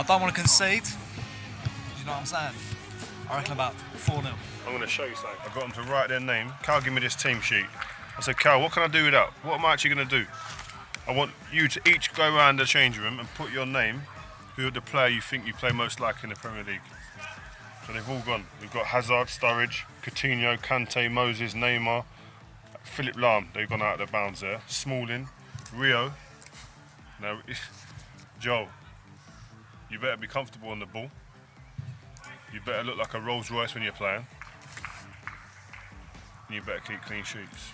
don't want to concede. You know what I'm saying? I reckon about 4-0. I'm going to show you something. I got them to write their name. Cal, give me this team sheet. I said, Cal, what can I do with that? What am I actually going to do? I want you to each go around the changing room and put your name, who the player you think you play most like in the Premier League. So they've all gone. We've got Hazard, Sturridge, Coutinho, Kante, Moses, Neymar, Philip Lahm. They've gone out of their bounds there. Smalling, Rio. Now, Joel, you better be comfortable on the ball. You better look like a Rolls Royce when you're playing. And you better keep clean sheets.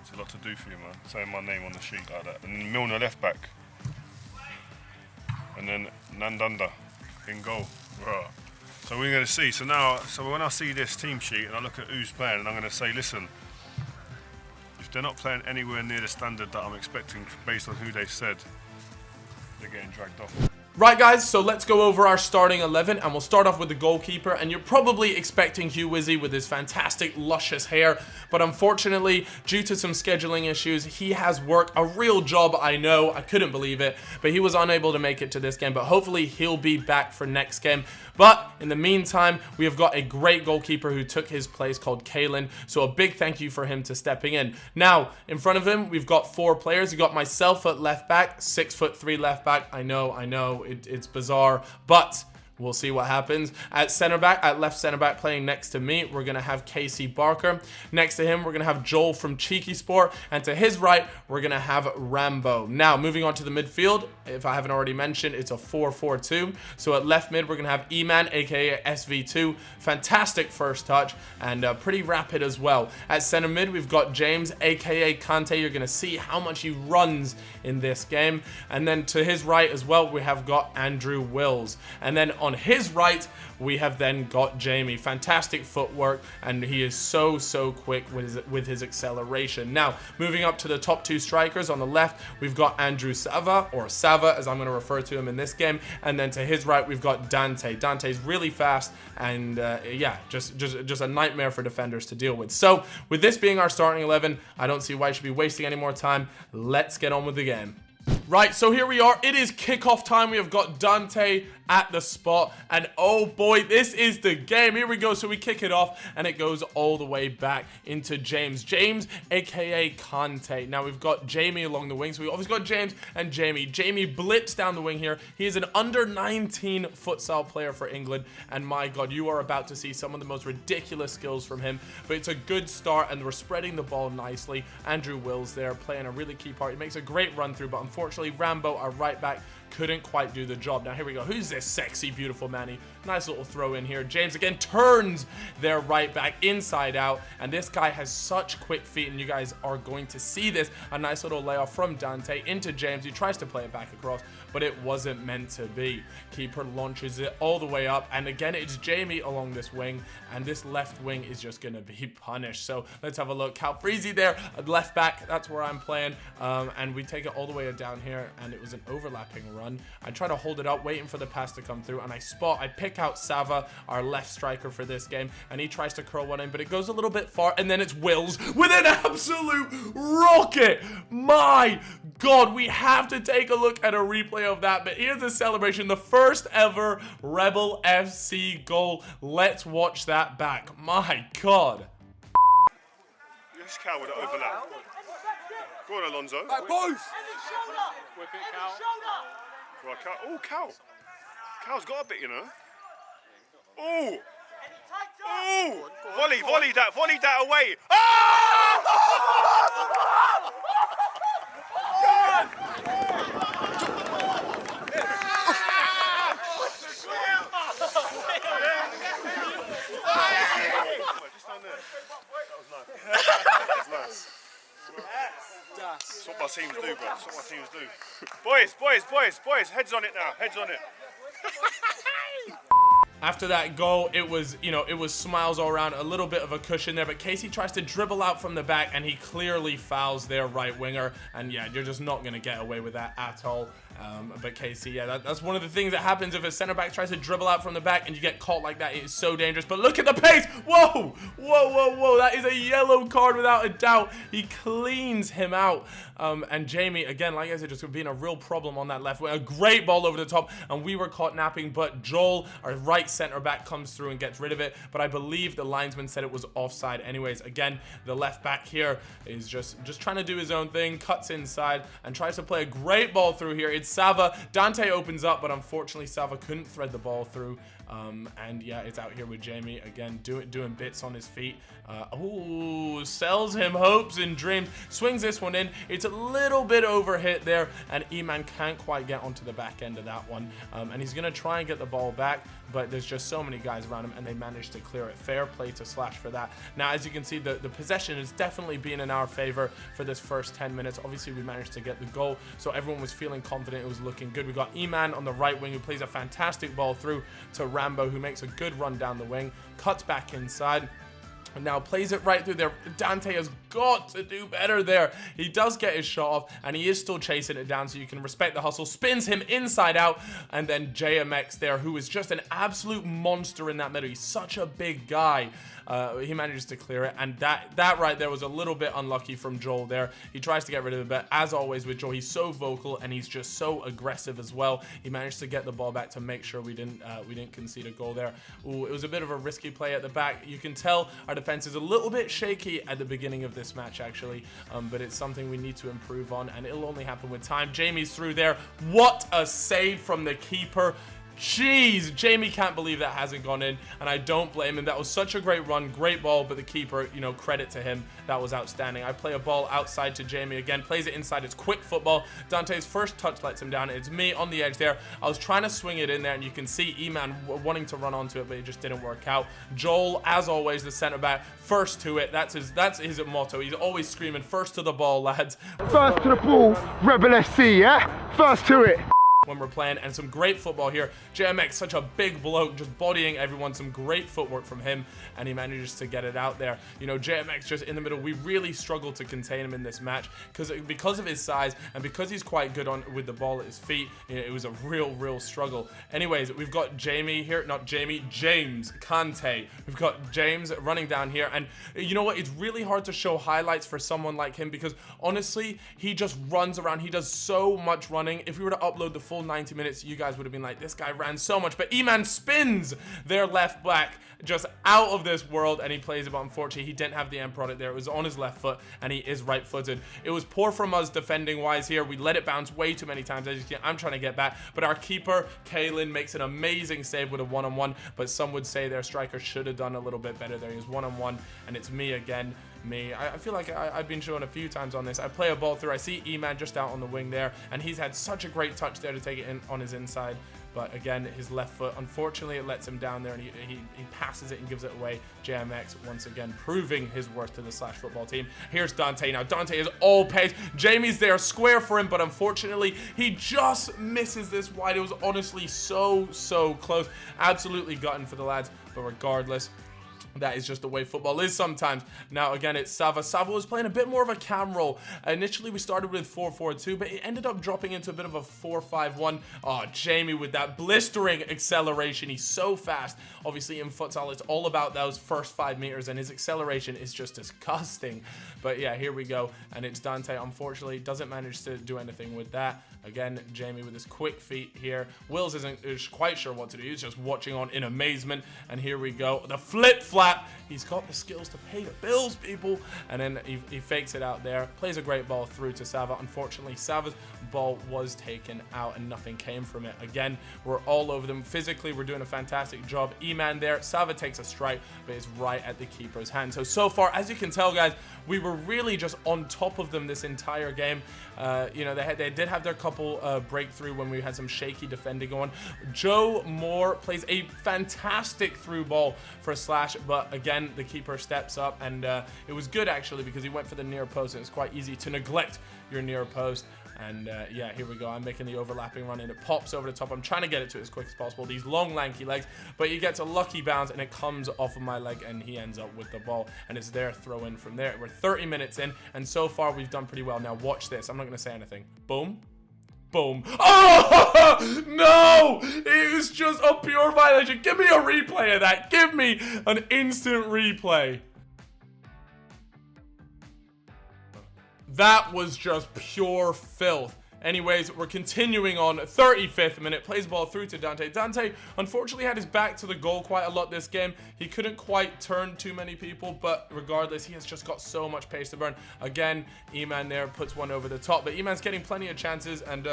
It's a lot to do for you, man. Saying my name on the sheet like that. And then Milner left back. And then Nandanda in goal. Right. So we're going to see. So when I see this team sheet and I look at who's playing, and I'm going to say, listen, if they're not playing anywhere near the standard that I'm expecting based on who they said, they're getting dragged off. Right, guys, so let's go over our starting 11, and we'll start off with the goalkeeper. And you're probably expecting Hugh Wizzy with his fantastic, luscious hair, but unfortunately, due to some scheduling issues, he has worked a real job, I know, I couldn't believe it, but he was unable to make it to this game, but hopefully he'll be back for next game. But in the meantime, we have got a great goalkeeper who took his place called Kalen, so a big thank you for him to stepping in. Now, in front of him, we've got 4 players. We've got myself at left back, 6'3" left back. I know, it's bizarre, but we'll see what happens. At left center back, playing next to me, we're gonna have Casey Barker. Next to him, we're gonna have Joel from Cheeky Sport, and to his right, we're gonna have Rambo. Now, moving on to the midfield, if I haven't already mentioned, it's a 4-4-2. So at left mid, we're gonna have E-Man, aka SV2, fantastic first touch and pretty rapid as well. At center mid, we've got James, aka Kante. You're gonna see how much he runs in this game. And then to his right as well, we have got Andrew Wills. And then on his right, we have then got Jamie. Fantastic footwork, and he is so quick with his acceleration. Now, moving up to the top 2 strikers, on the left, we've got Andrew Sava, or Sava, as I'm going to refer to him in this game. And then to his right, we've got Dante. Dante's really fast, and yeah, just a nightmare for defenders to deal with. So, with this being our starting 11, I don't see why I should be wasting any more time. Let's get on with the game. Right, so here we are. It is kickoff time. We have got Dante at the spot, and oh boy, this is the game. Here we go. So we kick it off, and it goes all the way back into James, aka Kante. Now we've got Jamie along the wing, so we've obviously got James and Jamie. Jamie blips down the wing here. He is an under 19 futsal player for England, and my god, you are about to see some of the most ridiculous skills from him, but it's a good start, and we're spreading the ball nicely. Andrew Wills there playing a really key part. He makes a great run through, but unfortunately Rambo, our right back, couldn't quite do the job. Now here we go. Who's this sexy, beautiful Manny? Nice little throw in here. James again turns their right back inside out, and this guy has such quick feet, and you guys are going to see this. A nice little layoff from Dante into James. He tries to play it back across, but it wasn't meant to be. Keeper launches it all the way up, and again, it's Jamie along this wing, and this left wing is just going to be punished. So let's have a look. Calfreezy there, left back. That's where I'm playing, and we take it all the way down here, and it was an overlapping run. I try to hold it up, waiting for the pass to come through, and I pick out Sava, our left striker for this game, and he tries to curl one in, but it goes a little bit far, and then it's Wills with an absolute rocket. My god, we have to take a look at a replay of that, but here's the celebration, the first ever Rebel FC goal. Let's watch that back. My god. This Cal with the overlap. Go on, Alonso. Back both. Whip it, Cal. Right, Cal. Oh, Cal. Cal's got a bit, you know. Oh! Oh! Volley that away. Just down there. That was nice. That was nice. That's what my teams do, bro. That's what my teams do. Boys, heads on it now. Heads on it. After that goal, it was smiles all around, a little bit of a cushion there, but Casey tries to dribble out from the back, and he clearly fouls their right winger, and yeah, you're just not going to get away with that at all. But Casey, yeah, that's one of the things that happens if a center back tries to dribble out from the back and you get caught like that. It is so dangerous. But look at the pace. Whoa, whoa, whoa, whoa. That is a yellow card without a doubt. He cleans him out. And Jamie, again, like I said, just being a real problem on that left wing. A great ball over the top, and we were caught napping. But Joel, our right center back, comes through and gets rid of it. But I believe the linesman said it was offside anyways. Again, the left back here is just trying to do his own thing, cuts inside and tries to play a great ball through here. It's Sava. Dante opens up, but unfortunately Sava couldn't thread the ball through. And yeah, it's out here with Jamie again, doing bits on his feet. Ooh, sells him hopes and dreams. Swings this one in. It's a little bit overhit there, and Eman can't quite get onto the back end of that one. And he's gonna try and get the ball back, but there's just so many guys around him, and they managed to clear it. Fair play to Slash for that. Now, as you can see, the possession has definitely been in our favor for this first 10 minutes. Obviously, we managed to get the goal, so everyone was feeling confident. It was looking good. We got Eman on the right wing, who plays a fantastic ball through to Rambo, who makes a good run down the wing, cuts back inside, and now plays it right through there. Dante has got to do better there. He does get his shot off, and he is still chasing it down, so you can respect the hustle. Spins him inside out, and then JMX there, who is just an absolute monster in that middle. He's such a big guy. He manages to clear it, and that right there was a little bit unlucky from Joel there. He tries to get rid of it, but as always with Joel, he's so vocal and he's just so aggressive as well. He managed to get the ball back to make sure we didn't concede a goal there. Ooh, it was a bit of a risky play at the back. You can tell our defense is a little bit shaky at the beginning of this match actually, but it's something we need to improve on, and it'll only happen with time. Jamie's through there. What a save from the keeper. Jeez, Jamie can't believe that hasn't gone in, and I don't blame him. That was such a great run, great ball, but the keeper, you know, credit to him. That was outstanding. I play a ball outside to Jamie again, plays it inside. It's quick football. Dante's first touch lets him down. It's me on the edge there. I was trying to swing it in there, and you can see Eman wanting to run onto it, but it just didn't work out. Joel, as always, the center back, first to it. That's his motto. He's always screaming, first to the ball, lads. First to the ball, Rebel SC, yeah? First to it. When we're playing, and some great football here. JMX, such a big bloke, just bodying everyone. Some great footwork from him, and he manages to get it out there. You know, JMX just in the middle. We really struggled to contain him in this match because of his size and because he's quite good with the ball at his feet. You know, it was a real struggle. Anyways, we've got Jamie here, not Jamie, James Kante. We've got James running down here, and you know what? It's really hard to show highlights for someone like him because honestly, he just runs around. He does so much running. If we were to upload the full 90 minutes, you guys would have been like, this guy ran so much. But Eman spins their left back just out of this world, and he plays it, but unfortunately he didn't have the end product there. It was on his left foot, and he is right-footed. It was poor from us defending wise here. We let it bounce way too many times. As you can, I'm trying to get back, but our keeper Kalen makes an amazing save with a one-on-one, but some would say their striker should have done a little bit better there. He was one-on-one, and it's me again. I feel like I've been shown a few times on this. I play a ball through. I see Eman just out on the wing there, and he's had such a great touch there to take it in on his inside. But again, his left foot, unfortunately, it lets him down there, and he passes it and gives it away. JMX, once again, proving his worth to the Slash football team. Here's Dante. Now, Dante is all pace. Jamie's there, square for him, but unfortunately, he just misses this wide. It was honestly so close. Absolutely gutting for the lads, but regardless, that is just the way football is sometimes. Now, again, it's Sava. Sava was playing a bit more of a cam role. Initially, we started with 4-4-2, but it ended up dropping into a bit of a 4-5-1. Oh, Jamie with that blistering acceleration. He's so fast. Obviously, in futsal, it's all about those first 5 meters, and his acceleration is just disgusting. But yeah, here we go. And it's Dante, unfortunately, doesn't manage to do anything with that. Again, Jamie with his quick feet here. Wills isn't quite sure what to do. He's just watching on in amazement. And here we go. The flip-flap. He's got the skills to pay the bills, people. And then he fakes it out there. Plays a great ball through to Sava. Unfortunately, Sava's ball was taken out and nothing came from it. Again, we're all over them. Physically, we're doing a fantastic job. Eman there. Sava takes a strike, but it's right at the keeper's hand. So far, as you can tell, guys, we were really just on top of them this entire game. You know, they did have their couple breakthrough when we had some shaky defending going. Joe Moore plays a fantastic through ball for Slash, but again, the keeper steps up, and it was good actually because he went for the near post, and it's quite easy to neglect your near post. And yeah, here we go. I'm making the overlapping run, and it pops over the top. I'm trying to get it to it as quick as possible. These long, lanky legs, but he gets a lucky bounce, and it comes off of my leg, and he ends up with the ball, and it's their throw in from there. We're 30 minutes in, and so far we've done pretty well. Now watch this. I'm not going to say anything. Boom. Boom. Oh, no! It was just a pure violation. Give me a replay of that. Give me an instant replay. That was just pure filth. Anyways, we're continuing on. 35th minute, plays ball through to Dante. Dante unfortunately had his back to the goal quite a lot this game. He couldn't quite turn too many people, but regardless, he has just got so much pace to burn. Again, Eman there puts one over the top, but Eman's getting plenty of chances, and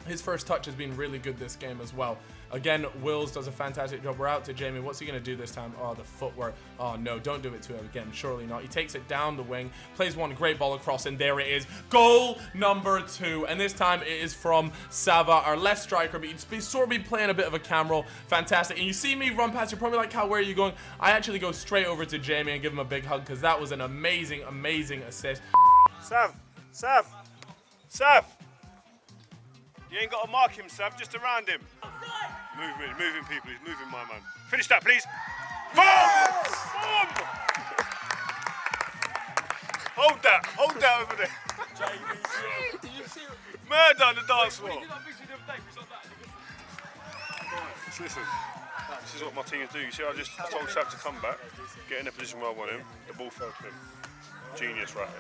his first touch has been really good this game as well. Again, Wills does a fantastic job. We're out to Jamie. What's he going to do this time? Oh, the footwork. Oh, no, don't do it to him again. Surely not. He takes it down the wing, plays one great ball across, and there it is. Goal number 2. And this time it is from Sava, our left striker, but he's sort of been playing a bit of a cam roll. Fantastic. And you see me run past, you're probably like, Cal, where are you going? I actually go straight over to Jamie and give him a big hug because that was an amazing, amazing assist. Sav! You ain't got to mark him, Sav, just around him. Moving people, he's moving, my man. Finish that, please. Boom! Hold that over there. Murder on the dance floor. Listen, this is what my teams do. You see, I just told Sav to come back, get in a position where I want him. The ball fell to him. Genius right here.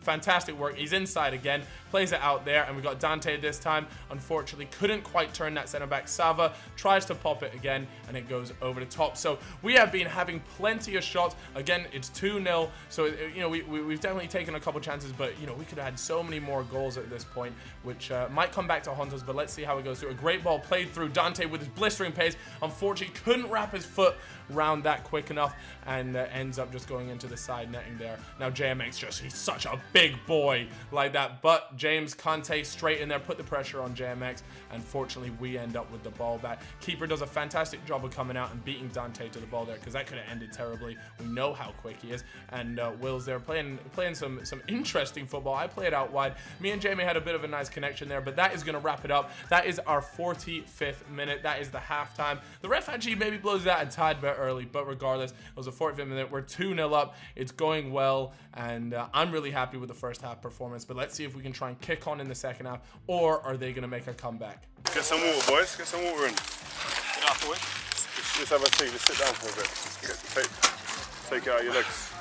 Fantastic work. He's inside again, plays it out there, and we got Dante this time. Unfortunately, couldn't quite turn that center back. Sava tries to pop it again, and it goes over the top. So we have been having plenty of shots. Again, it's 2-0. So you know we've definitely taken a couple chances, but you know we could have had so many more goals at this point, which might come back to haunt us. But let's see how it goes through. A great ball played through Dante with his blistering pace. Unfortunately, couldn't wrap his foot around that quick enough, and ends up just going into the side netting there. Now JMX he's such a big boy like that, but James Conte straight in there, put the pressure on JMX, and fortunately we end up with the ball back. Keeper does a fantastic job of coming out and beating Dante to the ball there, because that could have ended terribly. We know how quick he is, and Will's there playing some interesting football. I played out wide. Me and Jamie had a bit of a nice connection there, but that is going to wrap it up. That is our 45th minute. That is the halftime. The ref actually maybe blows that a tad bit early, but regardless, it was a 45th minute. We're 2-0 up. It's going well, and I'm really happy with the first half performance, but let's see if we can try and kick on in the second half, or are they going to make a comeback? Get some water, boys. Get some water in. Let's have a seat. Let's sit down for a bit. Take it out of your legs.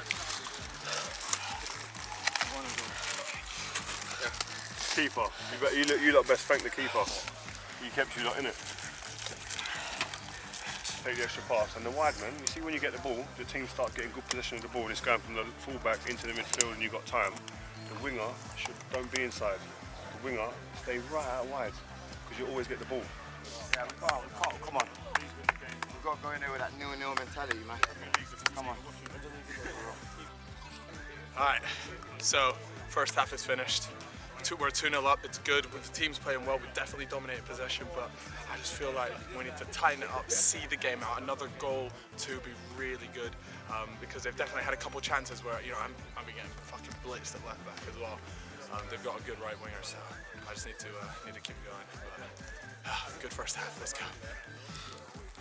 Keeper. You lot best thank the keeper. He kept you lot in it. Take the extra pass, and the wide man, you see when you get the ball, the team start getting good possession of the ball, it's going from the fullback into the midfield and you've got time. The winger don't be inside. The winger, stay right out wide, because you always get the ball. Yeah, we can't, come on. We've got to go in there with that nil-nil mentality, man. Come on. Alright, so first half is finished. We're 2-0 up, it's good. With the team's playing well, we definitely dominated possession, but I just feel like we need to tighten it up, see the game out. Another goal to be really good, because they've definitely had a couple chances where, you know, I'm getting fucking blitzed at left back as well. They've got a good right winger, so I just need to keep going. But, good first half, let's go.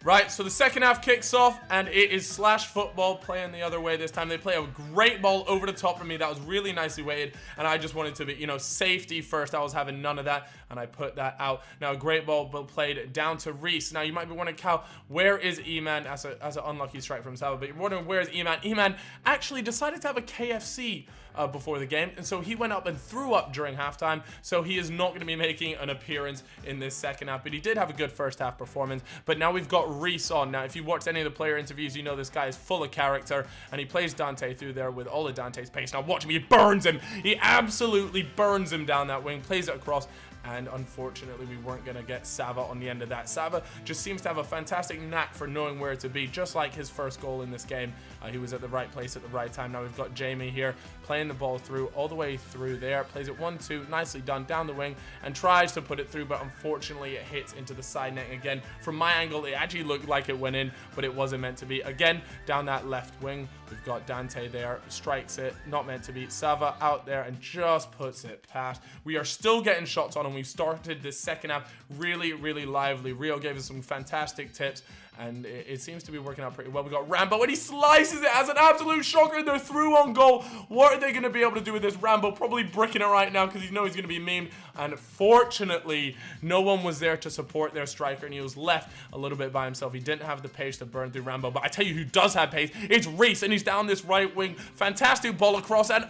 Right, so the second half kicks off, and it is Slashfootball playing the other way this time. They play a great ball over the top from me. That was really nicely weighted, and I just wanted to be, you know, safety first. I was having none of that, and I put that out. Now, a great ball played down to Reese. Now, you might be wondering, Cal, where is Eman as an unlucky strike from Sava? But you're wondering, where is Eman? Eman actually decided to have a KFC before the game, and so he went up and threw up during halftime, so he is not going to be making an appearance in this second half, but he did have a good first half performance. But now we've got Reese on. Now, if you watched any of the player interviews, you know this guy is full of character, and he plays Dante through there with all of Dante's pace. Now watch him, he burns him. He absolutely burns him down that wing, plays it across, and unfortunately we weren't going to get Sava on the end of that. Sava just seems to have a fantastic knack for knowing where to be, just like his first goal in this game. He was at the right place at the right time. Now we've got Jamie here playing the ball through, all the way through there, plays it 1-2, nicely done, down the wing, and tries to put it through, but unfortunately it hits into the side net again. From my angle, it actually looked like it went in, but it wasn't meant to be. Again, down that left wing, we've got Dante there, strikes it, not meant to be. Sava out there and just puts it past. We are still getting shots on, and we've started this second half really, really lively. Rio gave us some fantastic tips, and it seems to be working out pretty well. We got Rambo, and he slices it as an absolute shocker. They're through on goal. What are they going to be able to do with this? Rambo probably bricking it right now because he knows he's going to be memed. And fortunately, no one was there to support their striker, and he was left a little bit by himself. He didn't have the pace to burn through Rambo, but I tell you who does have pace, it's Reese, and he's down this right wing. Fantastic ball across, and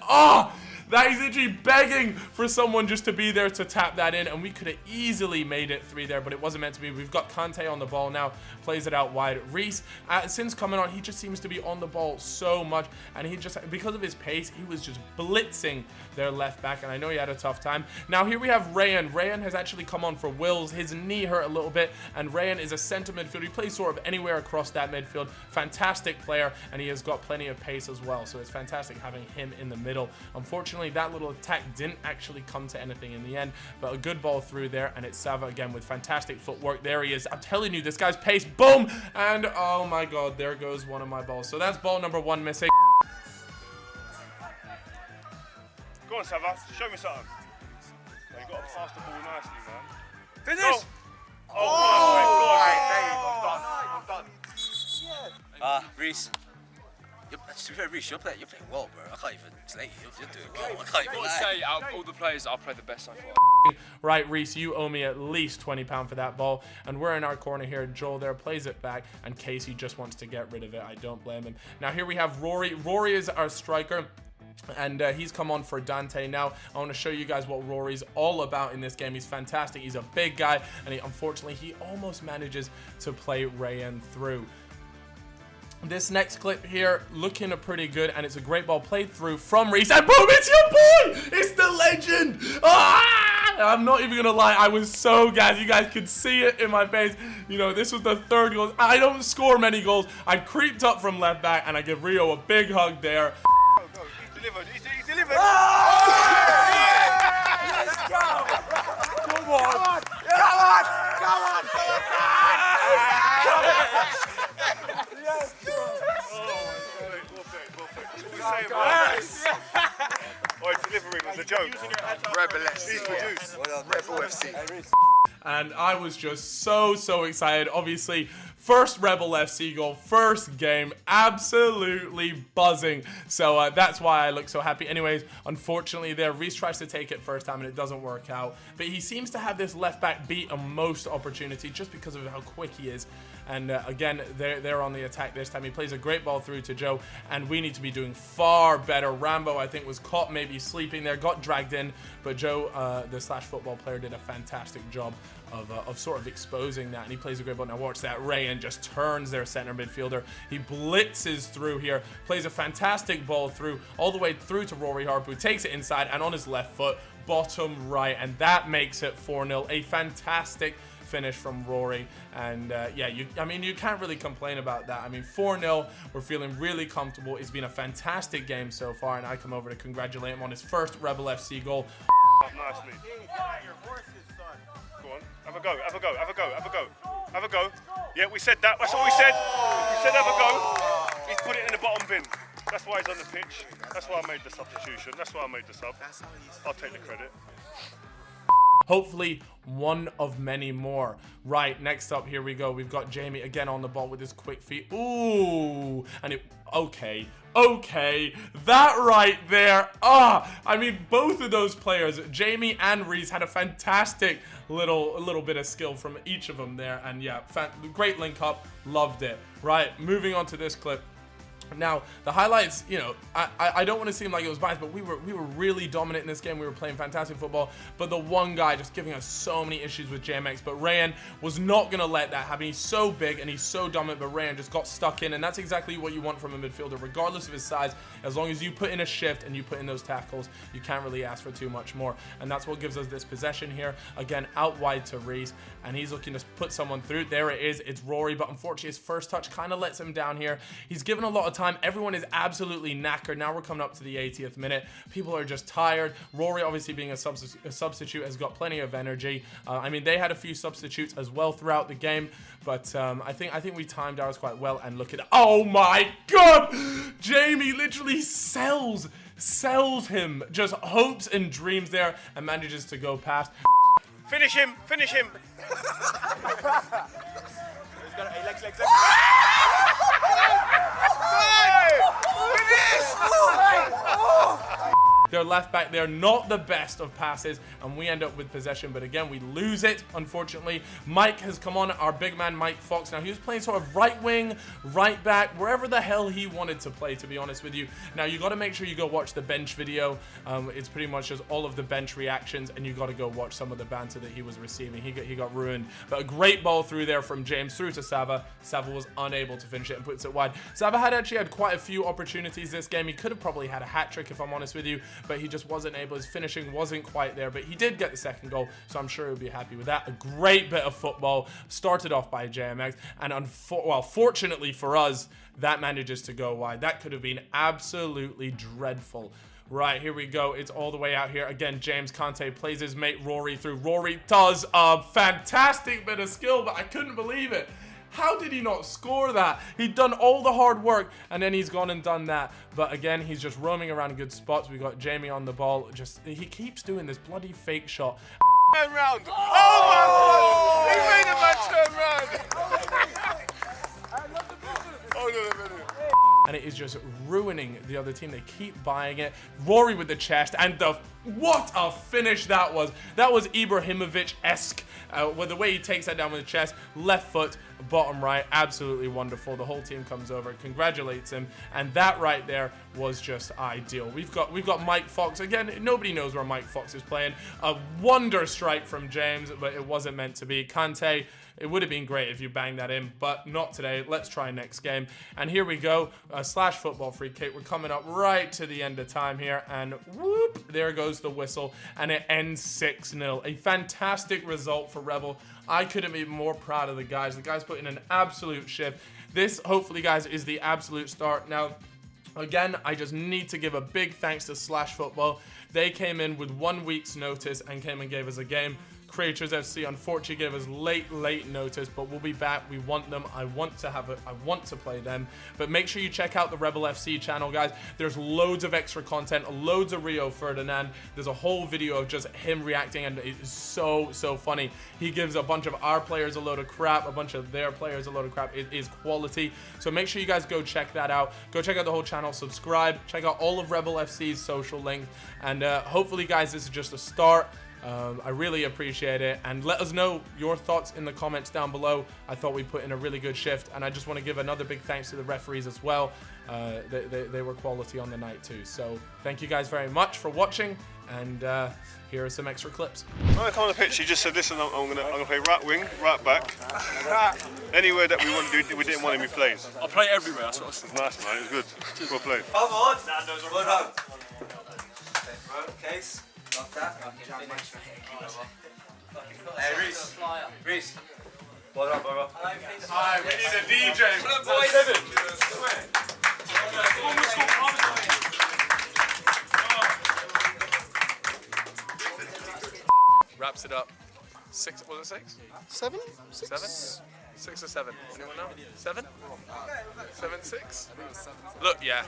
that is literally begging for someone just to be there to tap that in, and we could have easily made it 3 there, but it wasn't meant to be. We've got Kante on the ball now, plays it out wide. Reese, since coming on, he just seems to be on the ball so much, and he just, because of his pace, he was just blitzing their left back, and I know he had a tough time. Now here we have Rayan. Rayan has actually come on for Wills. His knee hurt a little bit, and Rayan is a center midfielder. He plays sort of anywhere across that midfield. Fantastic player, and he has got plenty of pace as well, so it's fantastic having him in the middle. Unfortunately, that little attack didn't actually come to anything in the end, but a good ball through there, and it's Sava again with fantastic footwork. There he is. I'm telling you, this guy's pace. Boom! And oh my god, there goes one of my balls. So that's ball number 1 missing. Go on, Sava. Show me something. Oh, you got to pass the ball nicely, man. Finish! Go. Oh, I'm done. Reese. To be fair, Reese, you're playing well, bro. I can't even slate you. You're doing well. I can't even lie. Say, out of all the players, I'll play the best so far. Right, Reese, you owe me at least £20 for that ball. And we're in our corner here. Joel there plays it back, and Casey just wants to get rid of it. I don't blame him. Now here we have Rory. Rory is our striker, and he's come on for Dante. Now I want to show you guys what Rory's all about in this game. He's fantastic. He's a big guy, and unfortunately he almost manages to play Rayan through. This next clip here looking pretty good, and it's a great ball played through from Reese, and boom, it's your boy! It's the legend! I'm not even gonna lie, I was so gassed. You guys could see it in my face. You know, this was the 3rd goal. I don't score many goals. I creeped up from left back, and I give Rio a big hug there. Go. He's delivered. He's delivered. Let's go! Come on! Come on! Come on! Yes! Oh, delivering was a joke. Rebel FC. He's produced. Rebel FC. And I was just so excited. Obviously, first Rebel FC goal, first game, absolutely buzzing. So that's why I look so happy. Anyways, unfortunately there, Reese tries to take it first time and it doesn't work out. But he seems to have this left back beat on most opportunity just because of how quick he is. And again, they're on the attack this time. He plays a great ball through to Joe, and we need to be doing far better. Rambo, I think, was caught maybe sleeping there, got dragged in, but Joe, the Slashfootball player, did a fantastic job of sort of exposing that, and he plays a great ball. Now watch that, Rayan just turns their center midfielder. He blitzes through here, plays a fantastic ball through, all the way through to Rory Harpu, takes it inside, and on his left foot, bottom right, and that makes it 4-0. A fantastic finish from Rory, and yeah, I mean, you can't really complain about that. I mean, 4-0, we're feeling really comfortable. It's been a fantastic game so far, and I come over to congratulate him on his first Rebel FC goal. Nicely. Go on, have a go, have a go, have a go, have a go, have a go. Yeah, we said that. That's what we said. We said have a go. He's put it in the bottom bin. That's why he's on the pitch. That's why I made the substitution. That's why I made the sub. I'll take the credit. Hopefully one of many more. Right, next up, here we go. We've got Jamie again on the ball with his quick feet. Ooh, and it, okay, that right there. I mean, both of those players, Jamie and Reese, had a fantastic little bit of skill from each of them there, and yeah, great link up, loved it. Right, moving on to this clip. Now, the highlights, you know, I don't want to seem like it was biased, but we were really dominant in this game. We were playing fantastic football, but the one guy just giving us so many issues with JMX, but Rayan was not going to let that happen. He's so big and he's so dominant, but Rayan just got stuck in, and that's exactly what you want from a midfielder, regardless of his size. As long as you put in a shift and you put in those tackles, you can't really ask for too much more, and that's what gives us this possession here. Again, out wide to Reese, and he's looking to put someone through. There it is. It's Rory, but unfortunately his first touch kind of lets him down here. He's given a lot of time. Everyone is absolutely knackered. Now we're coming up to the 80th minute. People are just tired. Rory, obviously being a substitute, has got plenty of energy. I mean, they had a few substitutes as well throughout the game, but I think we timed ours quite well. And look at it. Oh my god, Jamie literally sells him, just hopes and dreams there, and manages to go past. Finish him, finish him. Their left back there, not the best of passes, and we end up with possession, but again, we lose it, unfortunately. Mike has come on, our big man, Mike Fox. Now, he was playing sort of right wing, right back, wherever the hell he wanted to play, to be honest with you. Now, you got to make sure you go watch the bench video. It's pretty much just all of the bench reactions, and you got to go watch some of the banter that he was receiving. He got ruined, but a great ball through there from James through to Sava. Sava was unable to finish it and puts it wide. Sava had actually had quite a few opportunities this game. He could have probably had a hat trick, if I'm honest with you, but he just wasn't able. His finishing wasn't quite there, but he did get the second goal, so I'm sure he'll be happy with that. A great bit of football started off by JMX, and fortunately for us, that manages to go wide. That could have been absolutely dreadful. Right, here we go. It's all the way out here. Again, James Conte plays his mate Rory through. Rory does a fantastic bit of skill, but I couldn't believe it. How did he not score that? He'd done all the hard work, and then he's gone and done that. But again, he's just roaming around good spots. We got Jamie on the ball. He keeps doing this bloody fake shot. Turn round. Oh my God! He made a man turn round. And it is just ruining the other team. They keep buying it. Rory with the chest, and what a finish that was. That was Ibrahimovic-esque with the way he takes that down with the chest. Left foot, bottom right, absolutely wonderful. The whole team comes over, congratulates him, and that right there was just ideal. We've got Mike Fox again. Nobody knows where Mike Fox is playing. A wonder strike from James, but it wasn't meant to be. Kante, it would have been great if you banged that in, but not today. Let's try next game. And here we go, a Slashfootball free kick. We're coming up right to the end of time here, and whoop, there goes the whistle, and it ends 6-0. A fantastic result for Rebel. I couldn't be more proud of the guys. The guys put in an absolute shift. This, hopefully, guys, is the absolute start. Now, again, I just need to give a big thanks to Slashfootball. They came in with 1 week's notice and came and gave us a game. Creators FC unfortunately gave us late notice, but we'll be back. We want them. I want to play them. But make sure you check out the Rebel FC channel, guys. There's loads of extra content, loads of Rio Ferdinand. There's a whole video of just him reacting, and it is so funny. He gives a bunch of our players a load of crap, a bunch of their players a load of crap. It is quality. So make sure you guys go check that out. Go check out the whole channel, subscribe, check out all of Rebel FC's social links, and hopefully, guys, this is just a start. I really appreciate it, and let us know your thoughts in the comments down below. I thought we put in a really good shift, and I just want to give another big thanks to the referees as well. They were quality on the night too. So thank you guys very much for watching, and here are some extra clips. When I come on the pitch, he just said, listen, I'm gonna play right wing, right back. Anywhere that we didn't want him, he plays. I'll play everywhere, that's what I said. Nice, man, it was good. Well played. Come on! Well done. Case. Love that. Hey, Reese. What up, brother? Alright, we need a DJ. Wraps it up. 6, was it 6? 7? 7? 6 or 7? Anyone know? 7? 7, 6? Look, yeah.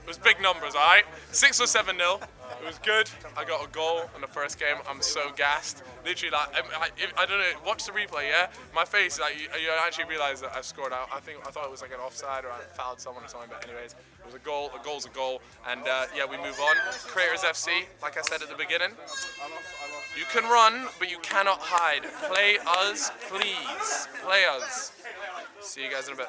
It was big numbers, alright? 6 or 7-0. It was good. I got a goal in the first game. I'm so gassed. Literally, like, I don't know. Watch the replay, yeah? My face, like, you actually realize that I scored out. I thought it was like an offside or I fouled someone or something. But anyways, it was a goal. A goal's a goal. And yeah, we move on. Creators FC, like I said at the beginning, you can run, but you cannot hide. Play us, please. Play us. See you guys in a bit.